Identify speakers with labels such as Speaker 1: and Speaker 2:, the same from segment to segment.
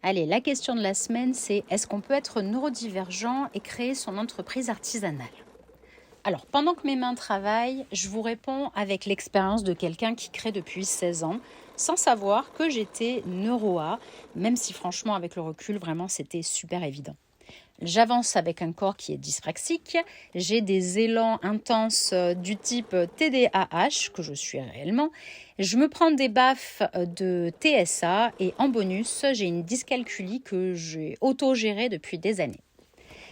Speaker 1: Allez, la question de la semaine, c'est est-ce qu'on peut être neurodivergent et créer son entreprise artisanale? Alors, pendant que mes mains travaillent, je vous réponds avec l'expérience de quelqu'un qui crée depuis 16 ans, sans savoir que j'étais neuro-A, même si franchement, avec le recul, vraiment, c'était super évident. J'avance avec un corps qui est dyspraxique, j'ai des élans intenses du type TDAH, que je suis réellement, je me prends des baffes de TSA et en bonus, j'ai une dyscalculie que j'ai autogérée depuis des années.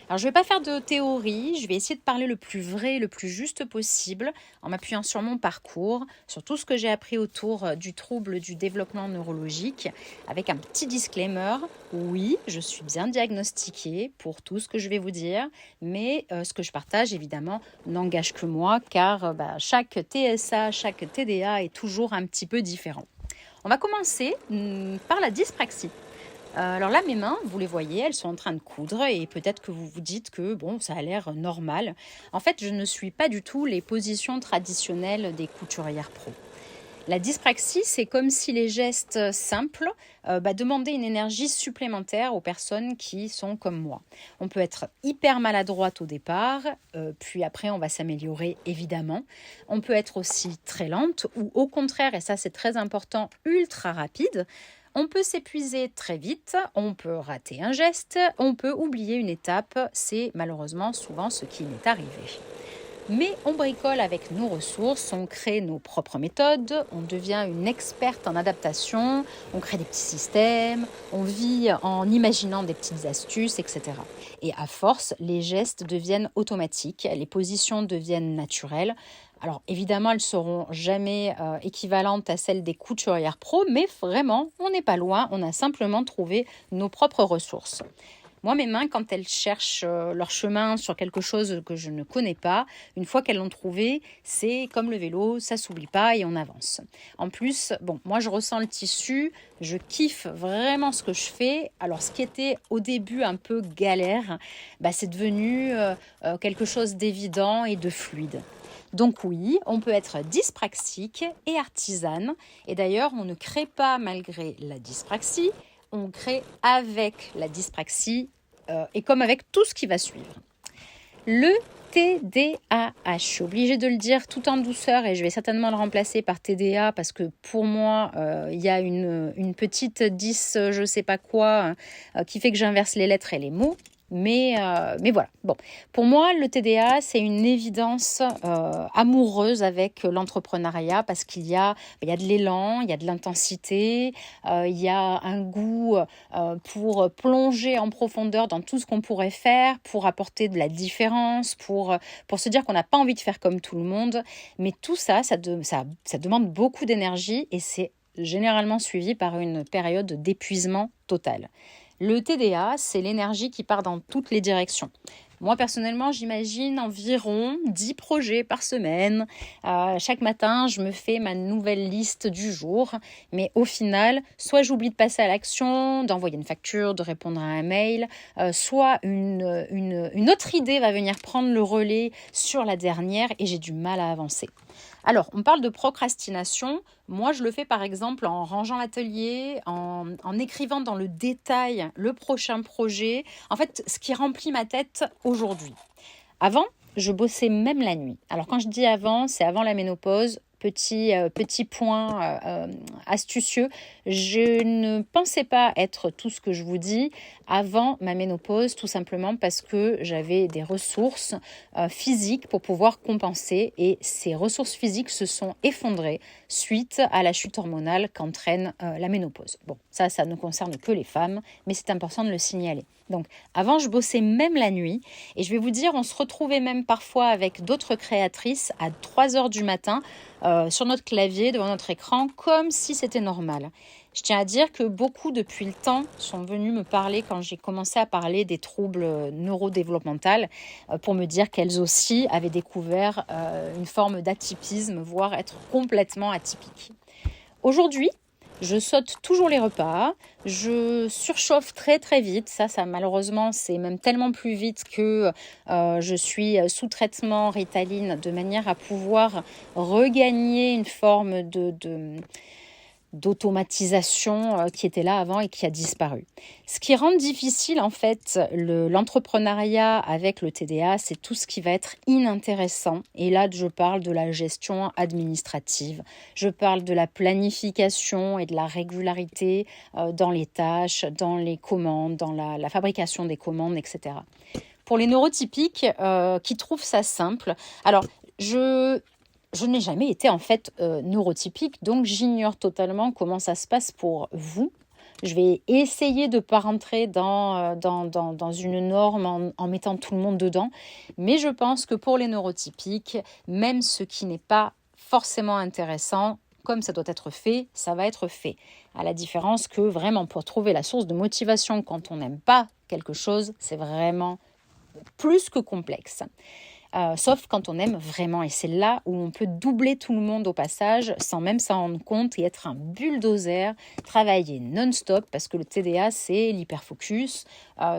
Speaker 1: Alors, je ne vais pas faire de théorie, je vais essayer de parler le plus vrai et le plus juste possible en m'appuyant sur mon parcours, sur tout ce que j'ai appris autour du trouble du développement neurologique, avec un petit disclaimer. Oui, je suis bien diagnostiquée pour tout ce que je vais vous dire, mais ce que je partage, évidemment, n'engage que moi, car chaque TSA, chaque TDA est toujours un petit peu différent. On va commencer par la dyspraxie. Alors là, mes mains, vous les voyez, elles sont en train de coudre et peut-être que vous vous dites que bon, ça a l'air normal. En fait, je ne suis pas du tout les positions traditionnelles des couturières pro. La dyspraxie, c'est comme si les gestes simples demandaient une énergie supplémentaire aux personnes qui sont comme moi. On peut être hyper maladroite au départ, puis après on va s'améliorer évidemment. On peut être aussi très lente ou au contraire, et ça c'est très important, ultra rapide. On peut s'épuiser très vite, on peut rater un geste, on peut oublier une étape, c'est malheureusement souvent ce qui m'est arrivé. Mais on bricole avec nos ressources, on crée nos propres méthodes, on devient une experte en adaptation, on crée des petits systèmes, on vit en imaginant des petites astuces, etc. Et à force, les gestes deviennent automatiques, les positions deviennent naturelles. Alors évidemment, elles ne seront jamais équivalentes à celles des couturières pro, mais vraiment, on n'est pas loin, on a simplement trouvé nos propres ressources. Moi, mes mains, quand elles cherchent leur chemin sur quelque chose que je ne connais pas, une fois qu'elles l'ont trouvé, c'est comme le vélo, ça s'oublie pas et on avance. En plus, moi je ressens le tissu, je kiffe vraiment ce que je fais. Alors ce qui était au début un peu galère, c'est devenu quelque chose d'évident et de fluide. Donc oui, on peut être dyspraxique et artisane. Et d'ailleurs, on ne crée pas malgré la dyspraxie, on crée avec la dyspraxie et comme avec tout ce qui va suivre. Le TDAH, je suis obligée de le dire tout en douceur et je vais certainement le remplacer par TDA parce que pour moi, il y a une petite 10, je sais pas quoi, qui fait que j'inverse les lettres et les mots. Mais voilà. Bon, pour moi, le TDA, c'est une évidence amoureuse avec l'entrepreneuriat parce qu'il y a de l'élan, il y a de l'intensité, il y a un goût pour plonger en profondeur dans tout ce qu'on pourrait faire, pour apporter de la différence, pour se dire qu'on n'a pas envie de faire comme tout le monde. Mais tout ça, ça demande beaucoup d'énergie et c'est généralement suivi par une période d'épuisement total. Le TDA, c'est l'énergie qui part dans toutes les directions. Moi, personnellement, j'imagine environ 10 projets par semaine. Chaque matin, je me fais ma nouvelle liste du jour. Mais au final, soit j'oublie de passer à l'action, d'envoyer une facture, de répondre à un mail, soit une autre idée va venir prendre le relais sur la dernière et j'ai du mal à avancer. Alors, on parle de procrastination. Moi, je le fais par exemple en rangeant l'atelier, en écrivant dans le détail le prochain projet. En fait, ce qui remplit ma tête aujourd'hui. Avant, je bossais même la nuit. Alors, quand je dis avant, c'est avant la ménopause. Petit point astucieux, je ne pensais pas être tout ce que je vous dis avant ma ménopause, tout simplement parce que j'avais des ressources physiques pour pouvoir compenser et ces ressources physiques se sont effondrées suite à la chute hormonale qu'entraîne la ménopause. Bon, ça ne concerne que les femmes, mais c'est important de le signaler. Donc, avant, je bossais même la nuit et je vais vous dire, on se retrouvait même parfois avec d'autres créatrices à 3 heures du matin sur notre clavier, devant notre écran, comme si c'était normal. Je tiens à dire que beaucoup, depuis le temps, sont venus me parler quand j'ai commencé à parler des troubles neurodéveloppementaux pour me dire qu'elles aussi avaient découvert une forme d'atypisme, voire être complètement atypiques. Aujourd'hui, je saute toujours les repas, je surchauffe très très vite, ça malheureusement c'est même tellement plus vite que je suis sous traitement Ritaline de manière à pouvoir regagner une forme d'automatisation qui était là avant et qui a disparu. Ce qui rend difficile en fait l'entrepreneuriat avec le TDA, c'est tout ce qui va être inintéressant. Et là, je parle de la gestion administrative, je parle de la planification et de la régularité dans les tâches, dans les commandes, dans la fabrication des commandes, etc. Pour les neurotypiques qui trouvent ça simple, alors je n'ai jamais été en fait neurotypique, donc j'ignore totalement comment ça se passe pour vous. Je vais essayer de ne pas rentrer dans une norme en mettant tout le monde dedans, mais je pense que pour les neurotypiques, même ce qui n'est pas forcément intéressant, comme ça doit être fait, ça va être fait. À la différence que vraiment pour trouver la source de motivation quand on n'aime pas quelque chose, c'est vraiment plus que complexe. Sauf quand on aime vraiment. Et c'est là où on peut doubler tout le monde au passage sans même s'en rendre compte et être un bulldozer, travailler non-stop parce que le TDA, c'est l'hyperfocus,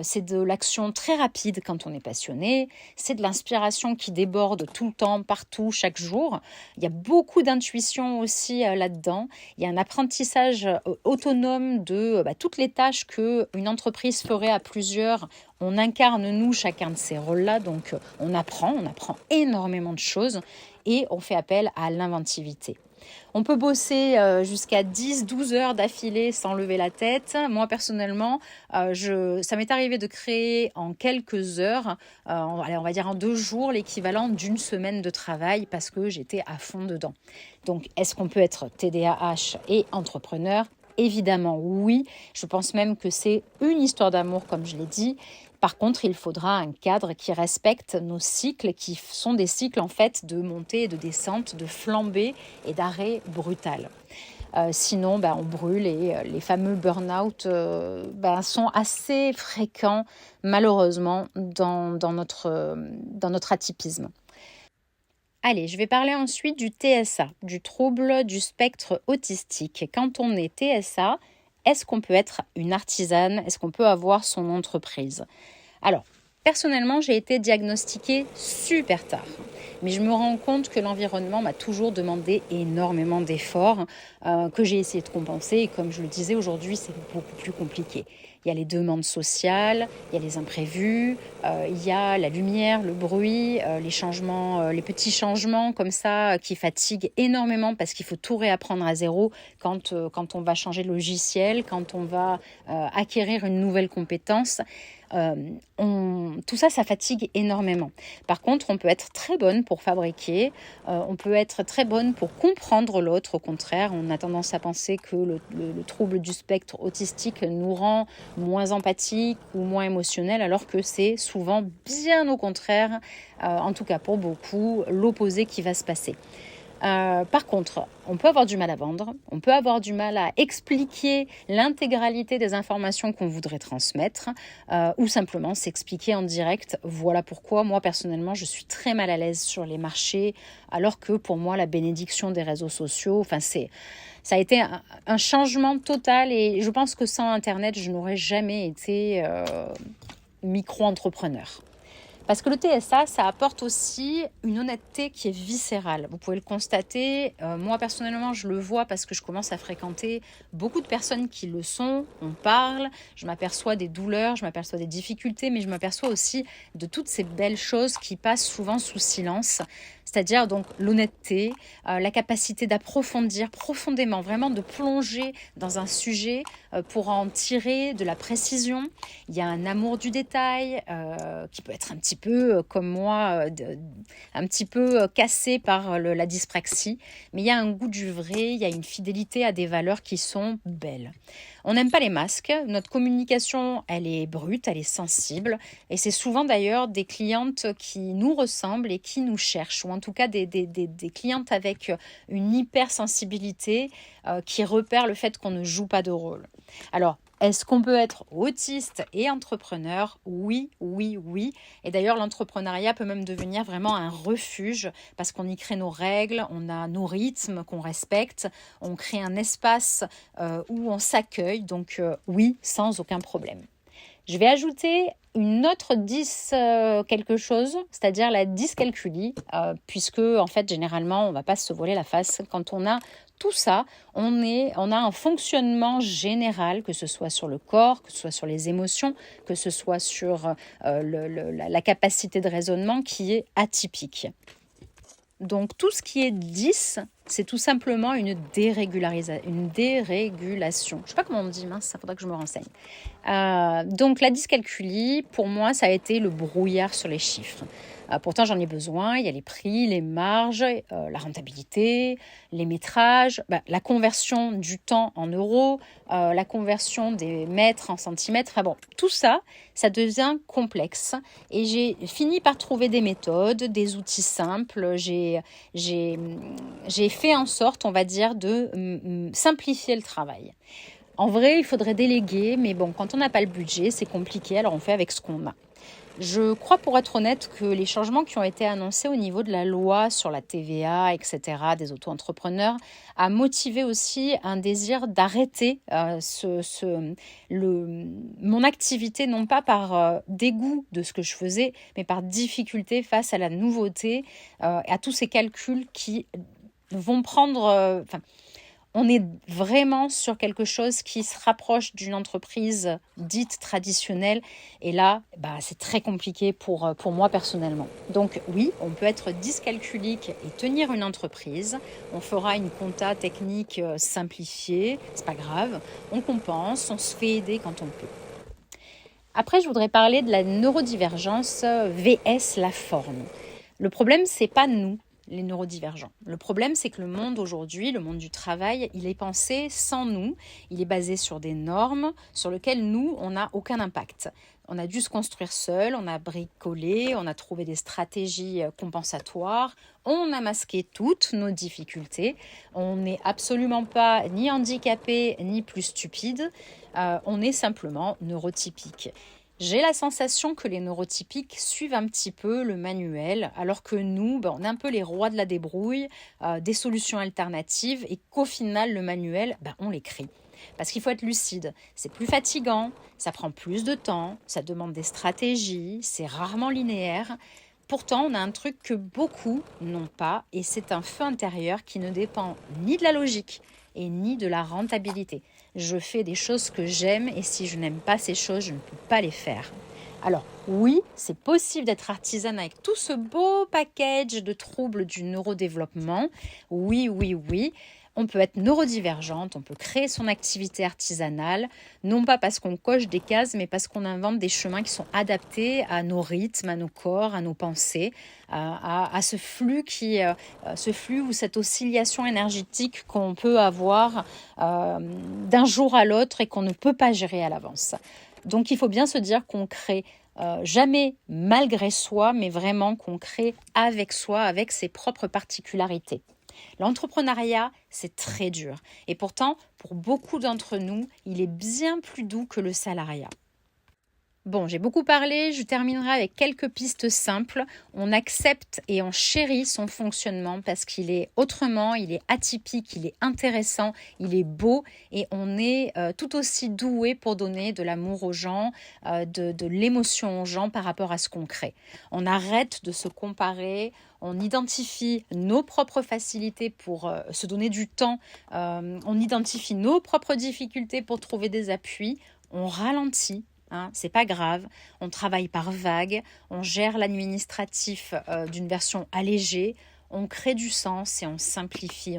Speaker 1: c'est de l'action très rapide quand on est passionné, c'est de l'inspiration qui déborde tout le temps, partout, chaque jour. Il y a beaucoup d'intuition aussi là-dedans. Il y a un apprentissage autonome de toutes les tâches qu'une entreprise ferait à plusieurs. On incarne, nous, chacun de ces rôles-là, donc on apprend énormément de choses et on fait appel à l'inventivité. On peut bosser jusqu'à 10-12 heures d'affilée sans lever la tête. Moi, personnellement, ça m'est arrivé de créer en quelques heures, on va dire en 2 jours, l'équivalent d'une semaine de travail parce que j'étais à fond dedans. Donc, est-ce qu'on peut être TDAH et entrepreneur ? Évidemment, oui. Je pense même que c'est une histoire d'amour, comme je l'ai dit. Par contre, il faudra un cadre qui respecte nos cycles, qui sont des cycles en fait de montée et de descente, de flambée et d'arrêt brutal. Sinon, on brûle et les fameux burn-out sont assez fréquents, malheureusement, dans notre atypisme. Allez, je vais parler ensuite du TSA, du trouble du spectre autistique. Quand on est TSA, est-ce qu'on peut être une artisane ? Est-ce qu'on peut avoir son entreprise ? Alors, personnellement, j'ai été diagnostiquée super tard. Mais je me rends compte que l'environnement m'a toujours demandé énormément d'efforts que j'ai essayé de compenser. Et comme je le disais, aujourd'hui, c'est beaucoup plus compliqué. Il y a les demandes sociales, il y a les imprévus, il y a la lumière, le bruit, les changements, les petits changements comme ça qui fatiguent énormément parce qu'il faut tout réapprendre à zéro quand on va changer de logiciel, quand on va acquérir une nouvelle compétence. Tout ça fatigue énormément. Par contre, on peut être très bonne pour fabriquer, on peut être très bonne pour comprendre l'autre. Au contraire, on a tendance à penser que le trouble du spectre autistique nous rend moins empathiques ou moins émotionnels, alors que c'est souvent bien au contraire, en tout cas pour beaucoup, l'opposé qui va se passer. Par contre, on peut avoir du mal à vendre, on peut avoir du mal à expliquer l'intégralité des informations qu'on voudrait transmettre ou simplement s'expliquer en direct. Voilà pourquoi moi personnellement je suis très mal à l'aise sur les marchés alors que pour moi la bénédiction des réseaux sociaux, ça a été un changement total et je pense que sans Internet je n'aurais jamais été micro-entrepreneur. Parce que le TSA, ça apporte aussi une honnêteté qui est viscérale. Vous pouvez le constater. Moi, personnellement, je le vois parce que je commence à fréquenter beaucoup de personnes qui le sont. On parle, je m'aperçois des douleurs, je m'aperçois des difficultés, mais je m'aperçois aussi de toutes ces belles choses qui passent souvent sous silence. C'est-à-dire donc l'honnêteté, la capacité d'approfondir profondément, vraiment de plonger dans un sujet pour en tirer de la précision. Il y a un amour du détail qui peut être un petit peu, comme moi, un petit peu cassé par la dyspraxie. Mais il y a un goût du vrai, il y a une fidélité à des valeurs qui sont belles. On n'aime pas les masques, notre communication, elle est brute, elle est sensible. Et c'est souvent d'ailleurs des clientes qui nous ressemblent et qui nous cherchent, ou en tout cas des clientes avec une hypersensibilité qui repèrent le fait qu'on ne joue pas de rôle. Alors, est-ce qu'on peut être autiste et entrepreneur ? Oui, oui, oui. Et d'ailleurs, l'entrepreneuriat peut même devenir vraiment un refuge parce qu'on y crée nos règles, on a nos rythmes qu'on respecte, on crée un espace où on s'accueille. Donc oui, sans aucun problème. Je vais ajouter une autre quelque chose, c'est-à-dire la dyscalculie, puisque en fait, généralement, on ne va pas se voiler la face quand on a tout ça, on a un fonctionnement général, que ce soit sur le corps, que ce soit sur les émotions, que ce soit sur la capacité de raisonnement qui est atypique. Donc tout ce qui est 10, c'est tout simplement une dérégulation. Je ne sais pas comment on dit, mince, ça faudra que je me renseigne. Donc la dyscalculie, pour moi, ça a été le brouillard sur les chiffres. Pourtant, j'en ai besoin. Il y a les prix, les marges, la rentabilité, les métrages, la conversion du temps en euros, la conversion des mètres en centimètres. Enfin bon, tout ça, ça devient complexe. Et j'ai fini par trouver des méthodes, des outils simples. J'ai fait en sorte, on va dire, de simplifier le travail. En vrai, il faudrait déléguer, mais bon, quand on n'a pas le budget, c'est compliqué, alors on fait avec ce qu'on a. Je crois, pour être honnête, que les changements qui ont été annoncés au niveau de la loi sur la TVA, etc., des auto-entrepreneurs, a motivé aussi un désir d'arrêter mon activité, non pas par dégoût de ce que je faisais, mais par difficulté face à la nouveauté, à tous ces calculs qui vont prendre... on est vraiment sur quelque chose qui se rapproche d'une entreprise dite traditionnelle. Et là, c'est très compliqué pour moi personnellement. Donc oui, on peut être dyscalculique et tenir une entreprise. On fera une compta technique simplifiée, c'est pas grave. On compense, on se fait aider quand on peut. Après, je voudrais parler de la neurodivergence vs la forme. Le problème, c'est pas nous, les neurodivergents. Le problème, c'est que le monde aujourd'hui, le monde du travail, il est pensé sans nous. Il est basé sur des normes sur lesquelles nous, on n'a aucun impact. On a dû se construire seul, on a bricolé, on a trouvé des stratégies compensatoires, on a masqué toutes nos difficultés. On n'est absolument pas ni handicapé ni plus stupide. On est simplement neurotypique. J'ai la sensation que les neurotypiques suivent un petit peu le manuel, alors que nous, on est un peu les rois de la débrouille, des solutions alternatives, et qu'au final, le manuel, on l'écrit. Parce qu'il faut être lucide, c'est plus fatigant, ça prend plus de temps, ça demande des stratégies, c'est rarement linéaire. Pourtant, on a un truc que beaucoup n'ont pas, et c'est un feu intérieur qui ne dépend ni de la logique et ni de la rentabilité. Je fais des choses que j'aime, et si je n'aime pas ces choses, je ne peux pas les faire. Alors oui, c'est possible d'être artisane avec tout ce beau package de troubles du neurodéveloppement. Oui. On peut être neurodivergente, on peut créer son activité artisanale, non pas parce qu'on coche des cases, mais parce qu'on invente des chemins qui sont adaptés à nos rythmes, à nos corps, à nos pensées, à ce flux ou cette oscillation énergétique qu'on peut avoir d'un jour à l'autre et qu'on ne peut pas gérer à l'avance. Donc il faut bien se dire qu'on crée jamais malgré soi, mais vraiment qu'on crée avec soi, avec ses propres particularités. L'entrepreneuriat, c'est très dur. Et pourtant, pour beaucoup d'entre nous, il est bien plus doux que le salariat. Bon, j'ai beaucoup parlé, je terminerai avec quelques pistes simples. On accepte et on chérit son fonctionnement parce qu'il est autrement, il est atypique, il est intéressant, il est beau, et on est tout aussi doué pour donner de l'amour aux gens, de l'émotion aux gens par rapport à ce qu'on crée. On arrête de se comparer, on identifie nos propres facilités pour se donner du temps, on identifie nos propres difficultés pour trouver des appuis, on ralentit. C'est pas grave, on travaille par vagues, on gère l'administratif d'une version allégée, on crée du sens et on simplifie.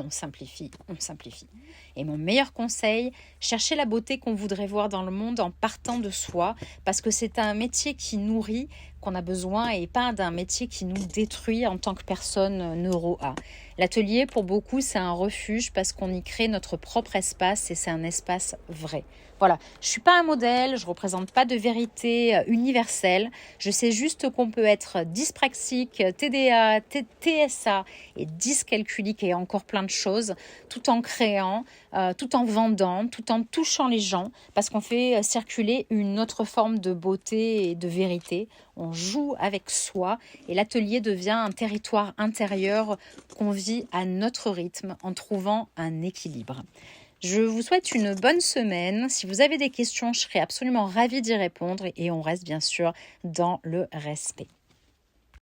Speaker 1: Et mon meilleur conseil, cherchez la beauté qu'on voudrait voir dans le monde en partant de soi, parce que c'est un métier qui nourrit, qu'on a besoin, et pas d'un métier qui nous détruit en tant que personne neuro A. L'atelier, pour beaucoup, c'est un refuge parce qu'on y crée notre propre espace, et c'est un espace vrai. Voilà, je ne suis pas un modèle, je ne représente pas de vérité universelle. Je sais juste qu'on peut être dyspraxique, TDA, TSA et dyscalculique et encore plein de choses, tout en créant, tout en vendant, tout en touchant les gens, parce qu'on fait circuler une autre forme de beauté et de vérité. On joue avec soi, et l'atelier devient un territoire intérieur qu'on vit à notre rythme en trouvant un équilibre. Je vous souhaite une bonne semaine. Si vous avez des questions, je serai absolument ravie d'y répondre, et on reste bien sûr dans le respect.